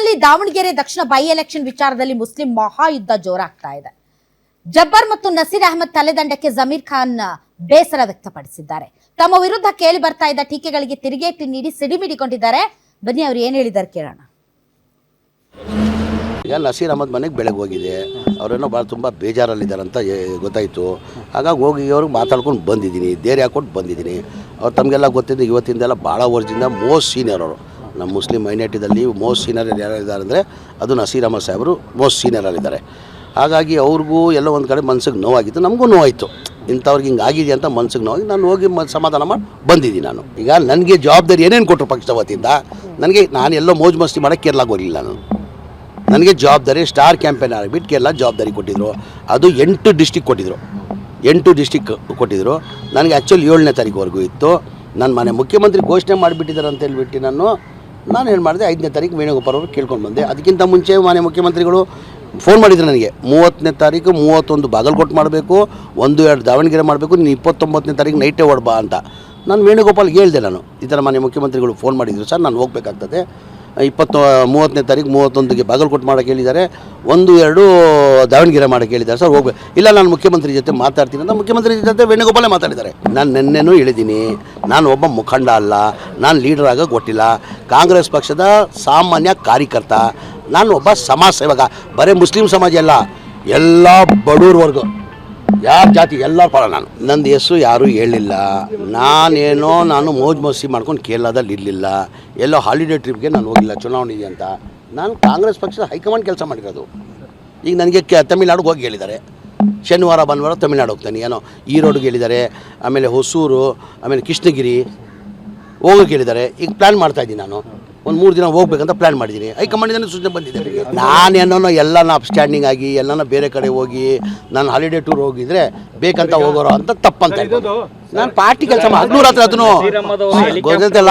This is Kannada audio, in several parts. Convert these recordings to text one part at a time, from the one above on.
ಒಟ್ಟಿನಲ್ಲಿ ದಾವಣಗೆರೆ ದಕ್ಷಿಣ ಬೈ ಎಲೆಕ್ಷನ್ ವಿಚಾರದಲ್ಲಿ ಮುಸ್ಲಿಂ ಮಹಾಯುದ್ಧ ಜೋರಾಗ್ತಾ ಇದೆ. ಜಬ್ಬರ್ ಮತ್ತು ನಸೀರ್ ಅಹಮದ್ ತಲೆದಂಡಕ್ಕೆ ಜಮೀರ್ ಖಾನ್ ಬೇಸರ ವ್ಯಕ್ತಪಡಿಸಿದ್ದಾರೆ. ತಮ್ಮ ವಿರುದ್ಧ ಕೇಳಿ ಬರ್ತಾ ಇದ್ದ ಟೀಕೆಗಳಿಗೆ ತಿರುಗೇಟು ನೀಡಿ ಸಿಡಿಮಿಡಿಕೊಂಡಿದ್ದಾರೆ. ಬನ್ನಿ ಅವ್ರು ಏನ್ ಹೇಳಿದ್ದಾರೆ ಕೇಳೋಣ. ಈಗ ನಸೀರ್ ಅಹಮದ್ ಮನೆಗೆ ಬೆಳಗ್ಗೆ ಹೋಗಿದೆ, ಅವರೇನೋ ಭಾಳ ತುಂಬ ಬೇಜಾರಲ್ಲಿದ್ದಾರೆ ಅಂತ ಗೊತ್ತಾಯಿತು. ಹಾಗಾಗಿ ಹೋಗಿ ಅವ್ರಿಗೆ ಮಾತಾಡ್ಕೊಂಡು ಬಂದಿದ್ದೀನಿ, ಧೈರ್ಯ ಹಾಕ್ಕೊಂಡು ಬಂದಿದ್ದೀನಿ. ಅವ್ರು ತಮಗೆಲ್ಲ ಗೊತ್ತಿದ್ದು ಇವತ್ತಿಂದೆಲ್ಲ ಭಾಳ ವರ್ಷದಿಂದ ಮೋಸ್ಟ್ ಸೀನಿಯರ್ ಅವರು. ನಮ್ಮ ಮುಸ್ಲಿಂ ಮೈನಾರಿಟಿದಲ್ಲಿ ಮೋಸ್ಟ್ ಸೀನಿಯರ್ ಯಾರಿದ್ದಾರೆ ಅಂದರೆ ಅದು ನಸೀರ್ ಅಹಮದ್ ಸಾಹೇಬರು ಮೋಸ್ಟ್ ಸೀನಿಯರಲ್ಲಿದ್ದಾರೆ. ಹಾಗಾಗಿ ಅವ್ರಿಗೂ ಎಲ್ಲ ಒಂದು ಕಡೆ ಮನ್ಸಿಗೆ ನೋವಾಗಿತ್ತು, ನಮಗೂ ನೋವಾಯಿತು. ಇಂಥವ್ರಿಗೆ ಹಿಂಗೆ ಆಗಿದೆ ಅಂತ ಮನ್ಸಿಗೆ ನೋವಾಗಿ ನಾನು ಹೋಗಿ ಸಮಾಧಾನ ಮಾಡಿ ಬಂದಿದ್ದೀನಿ. ನಾನು ಈಗ ನನಗೆ ಜವಾಬ್ದಾರಿ ಏನೇನು ಕೊಟ್ಟರು ಪಕ್ಷದ ವತಿಯಿಂದ, ನಾನು ಎಲ್ಲೋ ಮೋಜು ಮಸ್ತಿ ಮಾಡೋಕ್ಕೆ ಕೇರಳಕ್ಕೆ ಹೋಗಲಿಲ್ಲ. ನನಗೆ ಜವಾಬ್ದಾರಿ ಸ್ಟಾರ್ ಕ್ಯಾಂಪೇನ್ ಆಗಿಬಿಟ್ಟು ಕೇರಳ ಜವಾಬ್ದಾರಿ ಕೊಟ್ಟಿದ್ದರು. ಅದು 8 ಡಿಸ್ಟಿಕ್ ಕೊಟ್ಟಿದ್ದರು, 8 ಡಿಸ್ಟಿಕ್ ಕೊಟ್ಟಿದ್ದರು. ನನಗೆ ಆ್ಯಕ್ಚುಲಿ 7ನೇ ತಾರೀಕುವರೆಗೂ ಇತ್ತು. ನನ್ನ ಮನೆ ಮುಖ್ಯಮಂತ್ರಿ ಘೋಷಣೆ ಮಾಡಿಬಿಟ್ಟಿದ್ದಾರೆ ಅಂತ ಹೇಳ್ಬಿಟ್ಟು ನಾನು ಏನು ಮಾಡಿದೆ, 5ನೇ ತಾರೀಕು ವೇಣುಗೋಪಾಲ್ ಅವರು ಕೇಳ್ಕೊಂಡು ಬಂದೆ. ಅದಕ್ಕಿಂತ ಮುಂಚೆ ಮಾನ್ಯ ಮುಖ್ಯಮಂತ್ರಿಗಳು ಫೋನ್ ಮಾಡಿದ್ರು ನನಗೆ, 30ನೇ ತಾರೀಕು 31 ಬಾಗಲಕೋಟೆ ಮಾಡಬೇಕು, 1-2 ದಾವಣಗೆರೆ ಮಾಡಬೇಕು, ನೀನು 29ನೇ ತಾರೀಕು ನೈಟೇ ಹೊಡ್ಬಾ ಅಂತ. ನಾನು ವೇಣುಗೋಪಾಲ್ಗೆ ಹೇಳಿದೆ, ನಾನು ಈ ಥರ ಮಾನ್ಯ ಮುಖ್ಯಮಂತ್ರಿಗಳು ಫೋನ್ ಮಾಡಿದ್ರು, ಸರ್ ನಾನು ಹೋಗಬೇಕಾಗ್ತದೆ, 30ನೇ ತಾರೀಕು 31ಗೆ ಬಾಗಲಕೋಟೆ ಮಾಡೋಕ್ಕೆ ಹೇಳಿದ್ದಾರೆ, 1-2 ದಾವಣಗೆರೆ ಮಾಡೋಕ್ಕೆ ಹೇಳಿದ್ದಾರೆ, ಸರ್ ಹೋಗ್ಬೇಕು. ಇಲ್ಲ ನಾನು ಮುಖ್ಯಮಂತ್ರಿ ಜೊತೆ ಮಾತಾಡ್ತೀನಿ ಅಂತ ಮುಖ್ಯಮಂತ್ರಿ ಜೊತೆ ವೇಣುಗೋಪಾಲೇ ಮಾತಾಡಿದ್ದಾರೆ. ನಾನು ನಿನ್ನೆನೂ ಹೇಳಿದ್ದೀನಿ, ನಾನು ಒಬ್ಬ ಮುಖಂಡ ಅಲ್ಲ, ನಾನು ಲೀಡರ್ ಆಗೋಕ್ಕೆ ಕೊಟ್ಟಿಲ್ಲ, ಕಾಂಗ್ರೆಸ್ ಪಕ್ಷದ ಸಾಮಾನ್ಯ ಕಾರ್ಯಕರ್ತ, ನಾನು ಒಬ್ಬ ಸಮಾಜ ಸೇವಕ. ಬರೀ ಮುಸ್ಲಿಂ ಸಮಾಜ ಅಲ್ಲ, ಎಲ್ಲ ಬಡವ್ರ ವರ್ಗ, ಯಾರ ಜಾತಿ ಎಲ್ಲರ ಪರ. ನಂದು ಹೆಸರು ಯಾರೂ ಹೇಳಿಲ್ಲ. ನಾನು ಮೋಜು ಮಸ್ತಿ ಮಾಡ್ಕೊಂಡು ಕೇರಳದಲ್ಲಿ ಇರಲಿಲ್ಲ, ಎಲ್ಲೋ ಹಾಲಿಡೇ ಟ್ರಿಪ್ಗೆ ನಾನು ಹೋಗಿಲ್ಲ ಚುನಾವಣೆ ಇದೆ ಅಂತ. ನಾನು ಕಾಂಗ್ರೆಸ್ ಪಕ್ಷದ ಹೈಕಮಾಂಡ್ ಕೆಲಸ ಮಾಡಿರೋದು. ಈಗ ನನಗೆ ತಮಿಳ್ನಾಡಿಗೆ ಹೋಗಿ ಹೇಳಿದ್ದಾರೆ, ಶನಿವಾರ ಭಾನುವಾರ ತಮಿಳ್ನಾಡು ಹೋಗ್ತಾನೆ, ಏನೋ ಈರೋಡ್ಗೆ ಹೇಳಿದ್ದಾರೆ, ಆಮೇಲೆ ಹೊಸೂರು, ಆಮೇಲೆ ಕೃಷ್ಣಗಿರಿ ಹೋಗೋಕೆ ಹೇಳಿದ್ದಾರೆ. ಈಗ ಪ್ಲ್ಯಾನ್ ಮಾಡ್ತಾಯಿದ್ದೀನಿ, ನಾನು ಒಂದು 3 ದಿನ ಹೋಗ್ಬೇಕಂತ ಪ್ಲ್ಯಾನ್ ಮಾಡಿದ್ದೀನಿ. ಹೈಕಮಾಂಡಿಂದ ಸೂಚನೆ ಬಂದಿದೆ. ನಾನೇನೋ ಎಲ್ಲನ ಅಪ್ಸ್ಟ್ಯಾಂಡಿಂಗ್ ಆಗಿ ಎಲ್ಲನ ಬೇರೆ ಕಡೆ ಹೋಗಿ ನಾನು ಹಾಲಿಡೇ ಟೂರ್ ಹೋಗಿದ್ರೆ ಬೇಕಂತ ಹೋಗೋರು ಅಂತ ತಪ್ಪಂತ. ನಾನು ಪಾರ್ಟಿ ಕೆಲಸ ಹದಿನೂರು ಹತ್ರ ಅದನ್ನು ಗೊತ್ತಿಲ್ಲ.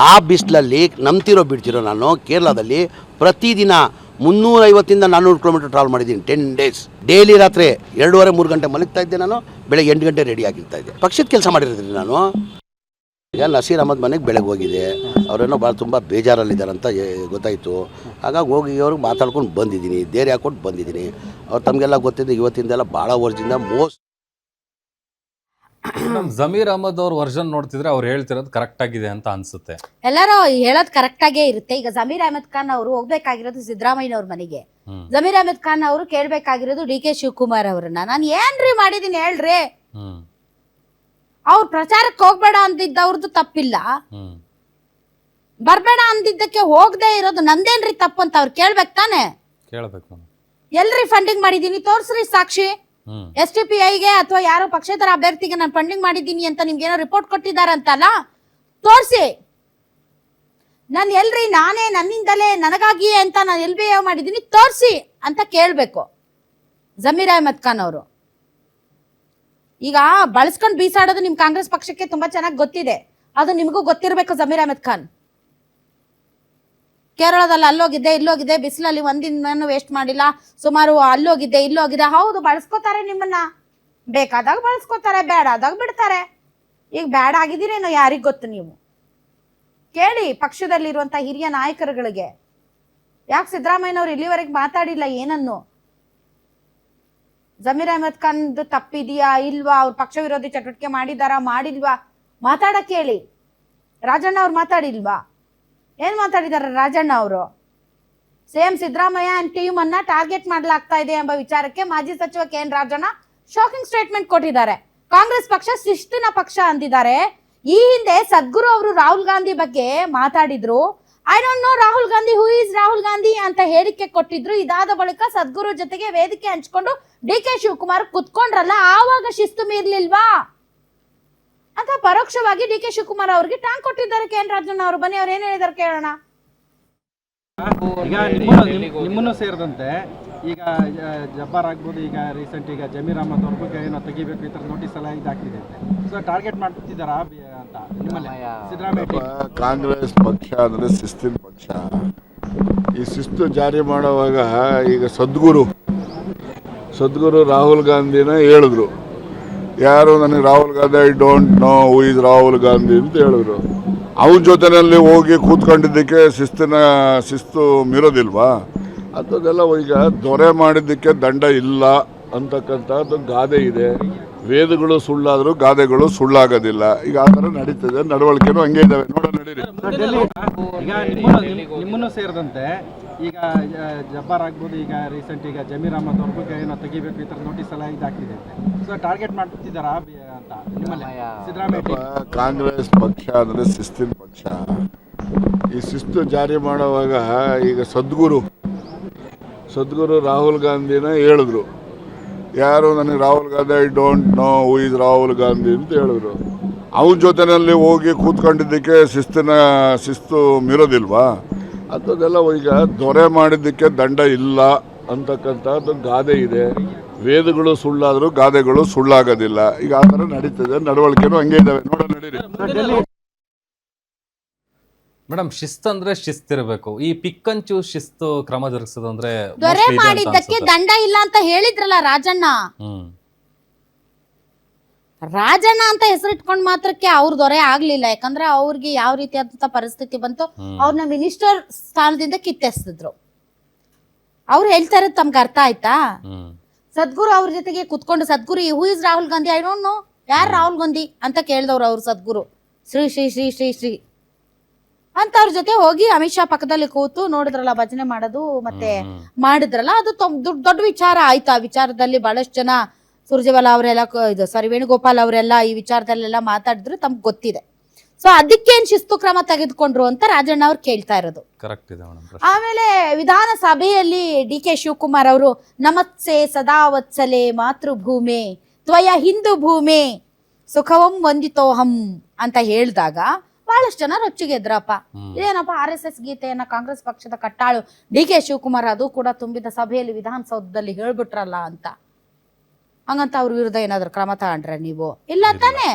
ಆ ಬಿಸಿಲಲ್ಲಿ ನಂಬ್ತಿರೋ ಬಿಡ್ತಿರೋ ನಾನು ಕೇರಳದಲ್ಲಿ ಪ್ರತಿದಿನ 350 ಇಂದ 400 ಕಿಲೋಮೀಟರ್ ಟ್ರಾವೆಲ್ ಮಾಡಿದ್ದೀನಿ 10 ಡೇಸ್. ಡೈಲಿ ರಾತ್ರಿ 2:30-3 ಗಂಟೆ ಮಲಗ್ತಾ ಇದ್ದೆ, ನಾನು ಬೆಳಗ್ಗೆ 8 ಗಂಟೆ ರೆಡಿ ಆಗಿರ್ತಾ ಇದ್ದೆ. ಪಕ್ಷದ ಕೆಲಸ ಮಾಡಿರೋದ್ರಿ ನಾನು. ಈಗ ನಸೀರ್ ಅಹಮದ್ ಮನೆಗೆ ಬೆಳಗ್ಗೆ ಹೋಗಿದೆ, ಅವರೇನೋ ಭಾಳ ತುಂಬ ಬೇಜಾರಲ್ಲಿದ್ದಾರೆ ಅಂತ ಗೊತ್ತಾಯಿತು. ಹಾಗಾಗಿ ಹೋಗಿ ಅವ್ರಿಗೆ ಮಾತಾಡ್ಕೊಂಡು ಬಂದಿದ್ದೀನಿ, ಧೈರ್ಯ ಹಾಕ್ಕೊಂಡು ಬಂದಿದ್ದೀನಿ. ಅವ್ರು ತಮಗೆಲ್ಲ ಗೊತ್ತಿದ್ದು ಇವತ್ತಿಂದೆಲ್ಲ ಭಾಳ ವರ್ಷದಿಂದ ಮೋಸ್ಟ್. ಜಮೀರ್ ಅಹಮದ್ ಅವ್ರ ವರ್ಷನ್ ನೋಡ್ತಿದ್ರೆ ಅವ್ರು ಹೇಳ್ತಿರೋದು ಕರೆಕ್ಟ್ ಆಗಿದೆ ಅಂತ ಅನ್ಸುತ್ತೆ. ಎಲ್ಲರೂ ಹೇಳೋದು ಕರೆಕ್ಟ್ ಆಗೇ ಇರುತ್ತೆ. ಈಗ ಜಮೀರ್ ಅಹಮದ್ ಖಾನ್ ಅವರು ಹೋಗ್ಬೇಕಾಗಿರೋದು ಸಿದ್ದರಾಮಯ್ಯ ಅವ್ರ ಮನೆಗೆ, ಜಮೀರ್ ಅಹಮದ್ ಖಾನ್ ಅವರು ಕೇಳ್ಬೇಕಾಗಿರೋದು ಡಿ ಕೆ ಶಿವಕುಮಾರ್ ಅವರನ್ನ. ನಾನು ಏನ್ರಿ ಮಾಡಿದೀನಿ ಹೇಳ್ರಿ, ಅವ್ರ ಪ್ರಚಾರಕ್ಕೆ ಹೋಗ್ಬೇಡ ಅಂದಿದ್ದವ್ರದ್ದು ತಪ್ಪಿಲ್ಲ, ಬರ್ಬೇಡ ಅಂದಿದ್ದಕ್ಕೆ ಹೋಗದೆ ಇರೋದು ನಂದೇನ್ರಿ ತಪ್ಪು ಅಂತ ಅವ್ರು ಕೇಳ್ಬೇಕು ತಾನೆ. ಎಲ್ರಿ ಫಂಡಿಂಗ್ ಮಾಡಿದೀನಿ ತೋರ್ಸ್ರಿ ಸಾಕ್ಷಿ. STPIಗೆ ಅಥವಾ ಯಾರೋ ಪಕ್ಷೇತರ ಅಭ್ಯರ್ಥಿಗೆ ನಾನು ಫಂಡಿಂಗ್ ಮಾಡಿದ್ದೀನಿ ಅಂತ ನಿಮ್ಗೆ ಏನೋ ರಿಪೋರ್ಟ್ ಕೊಟ್ಟಿದಾರಂತಲ್ಲ, ತೋರ್ಸಿ. ನಾನು ಎಲ್ರಿ ನಾನೇ ನನ್ನಿಂದಲೇ ನನಗಾಗಿಯೇ ಅಂತ ನಾನು ಎಲ್ ಮಾಡಿದ್ದೀನಿ ತೋರ್ಸಿ ಅಂತ ಕೇಳ್ಬೇಕು ಜಮೀರ್ ಅಹಮದ್ ಖಾನ್ ಅವರು. ಈಗ ಬಳಸ್ಕೊಂಡು ಬೀಸಾಡೋದು ನಿಮ್ ಕಾಂಗ್ರೆಸ್ ಪಕ್ಷಕ್ಕೆ ತುಂಬಾ ಚೆನ್ನಾಗಿ ಗೊತ್ತಿದೆ, ಅದು ನಿಮಗೂ ಗೊತ್ತಿರಬೇಕು. ಜಮೀರ್ ಅಹಮದ್ ಖಾನ್ ಕೇರಳದಲ್ಲಿ ಅಲ್ಲೋಗಿದ್ದೆ ಇಲ್ಲೋಗಿದ್ದೆ, ಬಿಸಿಲಲ್ಲಿ ಒಂದಿನ ವೇಸ್ಟ್ ಮಾಡಿಲ್ಲ, ಸುಮಾರು ಅಲ್ಲೋಗಿದ್ದೆ ಇಲ್ಲೋಗಿದ್ದೆ. ಹೌದು, ಬಳಸ್ಕೋತಾರೆ, ನಿಮ್ಮನ್ನ ಬೇಕಾದಾಗ ಬಳಸ್ಕೋತಾರೆ, ಬೇಡಾದಾಗ ಬಿಡ್ತಾರೆ. ಈಗ ಬೇಡ ಆಗಿದ್ದೀರೇನೋ ಯಾರಿಗ್ ಗೊತ್ತು. ನೀವು ಕೇಳಿ ಪಕ್ಷದಲ್ಲಿರುವಂತ ಹಿರಿಯ ನಾಯಕರುಗಳಿಗೆ, ಯಾಕೆ ಸಿದ್ದರಾಮಯ್ಯನವ್ರು ಇಲ್ಲಿವರೆಗೆ ಮಾತಾಡಿಲ್ಲ ಏನನ್ನು? ಜಮೀರ್ ಅಹಮದ್ ಖಾನ್ ತಪ್ಪಿದೆಯಾ ಇಲ್ವಾ, ಅವ್ರ ಪಕ್ಷ ವಿರೋಧಿ ಚಟುವಟಿಕೆ ಮಾಡಿದಾರಾ ಮಾಡಿಲ್ವಾ ಮಾತಾಡಕ್ ಹೇಳಿ. ರಾಜಣ್ಣ ಅವ್ರು ಮಾತಾಡಿಲ್ವಾ? ಏನ್ ಮಾತಾಡಿದಾರ ರಾಜಣ್ಣ ಅವರು? ಸೇಮ್ ಸಿದ್ದರಾಮಯ್ಯ ಅಂಡ್ ಟೀಮ್ ಅನ್ನ ಟಾರ್ಗೆಟ್ ಮಾಡಲಾಗ್ತಾ ಇದೆ ಎಂಬ ವಿಚಾರಕ್ಕೆ ಮಾಜಿ ಸಚಿವ KN ರಾಜಣ್ಣ ಶಾಕಿಂಗ್ ಸ್ಟೇಟ್ಮೆಂಟ್ ಕೊಟ್ಟಿದ್ದಾರೆ. ಕಾಂಗ್ರೆಸ್ ಪಕ್ಷ ಶಿಸ್ತಿನ ಪಕ್ಷ ಅಂದಿದ್ದಾರೆ. ಈ ಹಿಂದೆ ಸದ್ಗುರು ಅವರು ರಾಹುಲ್ ಗಾಂಧಿ ಬಗ್ಗೆ ಮಾತಾಡಿದ್ರು. I don't no Rahul Gandhi, who is Rahul Gandhi ಅಂತ ಹೇಳಿಕೆ ಕೊಟ್ಟಿದ್ರು. ಇದಾದ ಬಳಿಕ ಸದ್ಗುರು ಜೊತೆಗೆ ವೇದಿಕೆ ಹಂಚ್ಕೊಂಡು ಡಿ ಕೆ ಶಿವಕುಮಾರ್ ಕುತ್ಕೊಂಡ್ರಲ್ಲ, ಆವಾಗ ಶಿಸ್ತು ಮೀರ್ಲಿಲ್ವಾ ಅಂತ ಪರೋಕ್ಷವಾಗಿ ಡಿ ಕೆ ಶಿವಕುಮಾರ್ ಅವ್ರಿಗೆ ಟಾಂಗ್ ಕೊಟ್ಟಿದ್ದಾರೆ KN ರಾಜಣ್ಣ ಅವರು. ಬನ್ನಿ ಅವ್ರು ಏನ್ ಹೇಳಿದಾರೆ ಕೇಳೋಣ. ಈಗ ನಿಮ್ಮನ್ನು ಸೇರಿದಂತೆ ಈಗ ಜಬ್ಬಾರ್ ಆಗ್ಬೋದು, ಈಗ ರೀಸೆಂಟ್ ಈಗ ಜಮೀರ್ ಅಹಮದ್ ಅವ್ರಿಗೂ ಏನೋ ತೆಗಿಬೇಕು ಈ ಥರ ನೋಟಿಸ್ ಎಲ್ಲ ಇದಾಗ್ತಿದೆ ಅಂತ, ಸೊ ಟಾರ್ಗೆಟ್ ಮಾಡ್ತಿದ್ದಾರಾ ಅಂತ ನಿಮ್ಮಲ್ಲಿ ಸಿದ್ದರಾಮಯ್ಯ? ಕಾಂಗ್ರೆಸ್ ಪಕ್ಷ ಅಂದರೆ ಶಿಸ್ತಿನ ಪಕ್ಷ. ಈ ಶಿಸ್ತು ಜಾರಿ ಮಾಡುವಾಗ ಈಗ ಸದ್ಗುರು ರಾಹುಲ್ ಗಾಂಧಿನ ಹೇಳಿದ್ರು. ಯಾರು ನನಗೆ Rahul Gandhi I don't no who is Rahul Gandhi ಅಂತ ಹೇಳಿದ್ರು. ಅವನ ಜೊತೆಯಲ್ಲಿ ಹೋಗಿ ಕೂತ್ಕೊಂಡಿದ್ದಕ್ಕೆ ಶಿಸ್ತು ಮೀರೋದಿಲ್ವಾ? ಅಂಥದ್ದೆಲ್ಲ ಈಗ ದೊರೆ ಮಾಡಿದ್ದಕ್ಕೆ ದಂಡ ಇಲ್ಲ ಅಂತಕ್ಕಂಥದ್ದು ಗಾದೆ ಇದೆ. ವೇದಗಳು ಸುಳ್ಳಾದರೂ ಗಾದೆಗಳು ಸುಳ್ಳಾಗೋದಿಲ್ಲ. ಈಗ ಆ ಥರ ನಡೀತದೆ, ನಡವಳಿಕೆನೂ ಹಂಗೆ ಇದ್ದಾವೆ. ನೋಡೋಣ ನಡೀರಿ. ಈಗ ನಿಮ್ಮನ್ನು ಸೇರಿದಂತೆ ಈಗ ಜಬ್ಬಾರ್ ಆಗ್ಬೋದು, ಈಗ ರೀಸೆಂಟ್ ಈಗ ಜಮೀರ್ ಅಹಮದ್ ಅವ್ರಿಗೂ ಏನೋ ತೆಗಿಬೇಕು ಈ ಥರ ನೋಟಿಸ್ ಎಲ್ಲ ಇದಾಗ್ತಿದೆ. ಸೊ ಟಾರ್ಗೆಟ್ ಮಾಡ್ತಿದ್ದಾರಾ ಅಂತ ನಿಮ್ಮಲ್ಲಿ ಸಿದ್ದರಾಮಯ್ಯ? ಕಾಂಗ್ರೆಸ್ ಪಕ್ಷ ಅಂದರೆ ಶಿಸ್ತಿನ ಪಕ್ಷ. ಈ ಶಿಸ್ತು ಜಾರಿ ಮಾಡುವಾಗ ಈಗ ಸದ್ಗುರು ರಾಹುಲ್ ಗಾಂಧಿನ ಹೇಳಿದ್ರು. ಯಾರು ನನಗೆ Rahul Gandhi I don't no who is Rahul Gandhi ಅಂತ ಹೇಳಿದ್ರು. ಅವನ ಜೊತೆಯಲ್ಲಿ ಹೋಗಿ ಕೂತ್ಕೊಂಡಿದ್ದಕ್ಕೆ ಶಿಸ್ತು ಮೀರೋದಿಲ್ವಾ? ಅಂಥದ್ದೆಲ್ಲ ಈಗ ದೊರೆ ಮಾಡಿದ್ದಕ್ಕೆ ದಂಡ ಇಲ್ಲ ಅಂತಕ್ಕಂಥದ್ದು ಗಾದೆ ಇದೆ. ವೇದಗಳು ಸುಳ್ಳಾದರೂ ಗಾದೆಗಳು ಸುಳ್ಳಾಗೋದಿಲ್ಲ. ಈಗ ಆ ಥರ ನಡೀತದೆ, ನಡವಳಿಕೆನೂ ಹಂಗೆ ಇದ್ದಾವೆ. ನೋಡೋಣ ನಡೀರಿ. ಮೇಡಮ್, ಶಿಸ್ತಂದ್ರೆ ಶಿಸ್ತಿರಬೇಕು. ಈ ಪಿಕ್ಕಂಚು ಶಿಸ್ತು ಕ್ರಮ ಜರುಗಿಸೋದಂದ್ರೆ ದೊರೆ ಮಾಡಿದ್ದಕ್ಕೆ ದಂಡ ಇಲ್ಲ ಅಂತ ಹೇಳಿದ್ರಲ್ಲ ರಾಜಣ್ಣ. ರಾಜಣ್ಣ ಅಂತ ಹೆಸರಿಟ್ಕೊಂಡ್ ಮಾತ್ರಕ್ಕೆ ಅವ್ರ ದೊರೆ ಆಗ್ಲಿಲ್ಲ. ಯಾಕಂದ್ರೆ ಅವ್ರಿಗೆ ಯಾವ ರೀತಿಯಾದಂತ ಪರಿಸ್ಥಿತಿ ಬಂತು, ಅವ್ರನ್ನ ಮಿನಿಸ್ಟರ್ ಸ್ಥಾನದಿಂದ ಕಿತ್ತೆಸ್ತಿದ್ರು. ಅವ್ರು ಹೇಳ್ತಾ ಇರೋದು ತಮ್ಗೆ ಅರ್ಥ ಆಯ್ತಾ? ಸದ್ಗುರು ಅವ್ರ ಜೊತೆಗೆ ಕುತ್ಕೊಂಡು Sadhguru who is Rahul Gandhi I don't know ಯಾರು ರಾಹುಲ್ ಗಾಂಧಿ ಅಂತ ಕೇಳಿದವ್ರು ಅವ್ರು ಸದ್ಗುರು. ಶ್ರೀ ಶ್ರೀ ಶ್ರೀ ಶ್ರೀ ಶ್ರೀ ಅಂತ ಅವ್ರ ಜೊತೆ ಹೋಗಿ ಅಮಿತ್ ಶಾ ಪಕ್ಕದಲ್ಲಿ ಕೂತು ನೋಡಿದ್ರಲ್ಲ, ಭಜನೆ ಮಾಡೋದು ಮತ್ತೆ ಮಾಡಿದ್ರಲ್ಲ, ಅದು ದೊಡ್ಡ ವಿಚಾರ ಆಯ್ತು. ಆ ವಿಚಾರದಲ್ಲಿ ಬಹಳಷ್ಟು ಜನ, ಸುರ್ಜೇವಾಲಾ ಅವರೆಲ್ಲ, ವೇಣುಗೋಪಾಲ್ ಅವರೆಲ್ಲ ಈ ವಿಚಾರದಲ್ಲೆಲ್ಲ ಮಾತಾಡಿದ್ರು, ತಮ್ಗೆ ಗೊತ್ತಿದೆ. ಸೊ ಅದಕ್ಕೇನ್ ಶಿಸ್ತು ಕ್ರಮ ತೆಗೆದುಕೊಂಡ್ರು ಅಂತ ರಾಜಣ್ಣ ಅವ್ರು ಕೇಳ್ತಾ ಇರೋದು. ಕರೆಕ್ಟ್ ಇದೆ ಮೇಡಮ್. ಆಮೇಲೆ ವಿಧಾನಸಭೆಯಲ್ಲಿ DK ಶಿವಕುಮಾರ್ ಅವರು ನಮತ್ಸೆ ಸದಾ ವತ್ಸಲೆ ಮಾತೃಭೂಮೆ ತ್ವಯ ಹಿಂದೂ ಭೂಮೆ ಸುಖವಂ ವಂದಿತೋಹಂ ಅಂತ ಹೇಳಿದಾಗ ಬಹಳಷ್ಟು ಜನ ರೊಚ್ಚಿಗೆದ್ರಪ್ಪ. ಇದೇನಪ್ಪ RSS ಗೀತೆಯನ್ನ ಕಾಂಗ್ರೆಸ್ ಪಕ್ಷದ ಕಟ್ಟಾಳು DK ಶಿವಕುಮಾರ್ ಅದು ಕೂಡ ತುಂಬಿದ ಸಭೆಯಲ್ಲಿ ವಿಧಾನಸೌಧದಲ್ಲಿ ಹೇಳ್ಬಿಟ್ರಲ್ಲ ಅಂತ. ಹಂಗಂತ ಅವ್ರ ವಿರುದ್ಧ ಏನಾದ್ರು ಕ್ರಮ ತಗೊಂಡ್ರೆ ನೀವು? ಇಲ್ಲ ತಾನೆ.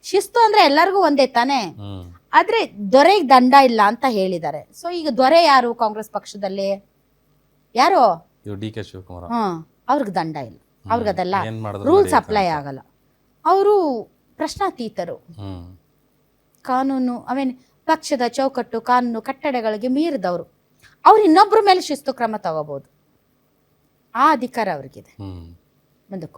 ಶಿಸ್ತು ಅಂದ್ರೆ ಎಲ್ಲರಿಗೂ ಒಂದೇ ತಾನೆ. ಆದ್ರೆ ದೊರೆಗೆ ದಂಡ ಇಲ್ಲ ಅಂತ ಹೇಳಿದ್ದಾರೆ. ಸೊ ಈಗ ದೊರೆ ಯಾರು ಕಾಂಗ್ರೆಸ್ ಪಕ್ಷದಲ್ಲಿ? ಯಾರು? DK ಶಿವಕುಮಾರ್. ಅವ್ರಿಗೆ ದಂಡ ಇಲ್ಲ. ಅವ್ರಿಗೆ ಅದೆಲ್ಲ ರೂಲ್ಸ್ ಅಪ್ಲೈ ಆಗಲ್ಲ. ಅವರು ಪ್ರಶ್ನಾತೀತರು. ಕಾನೂನು ಪಕ್ಷದ ಚೌಕಟ್ಟು, ಕಾನೂನು ಕಟ್ಟಡಗಳಿಗೆ ಮೀರಿದವರು. ಅವ್ರು ಇನ್ನೊಬ್ಬರ ಮೇಲೆ ಶಿಸ್ತು ಕ್ರಮ ತಗೋಬಹುದು. ಆ ಅಧಿಕಾರ ಅವ್ರಿಗಿದೆ. ಮುಂದಕ್ಕೆ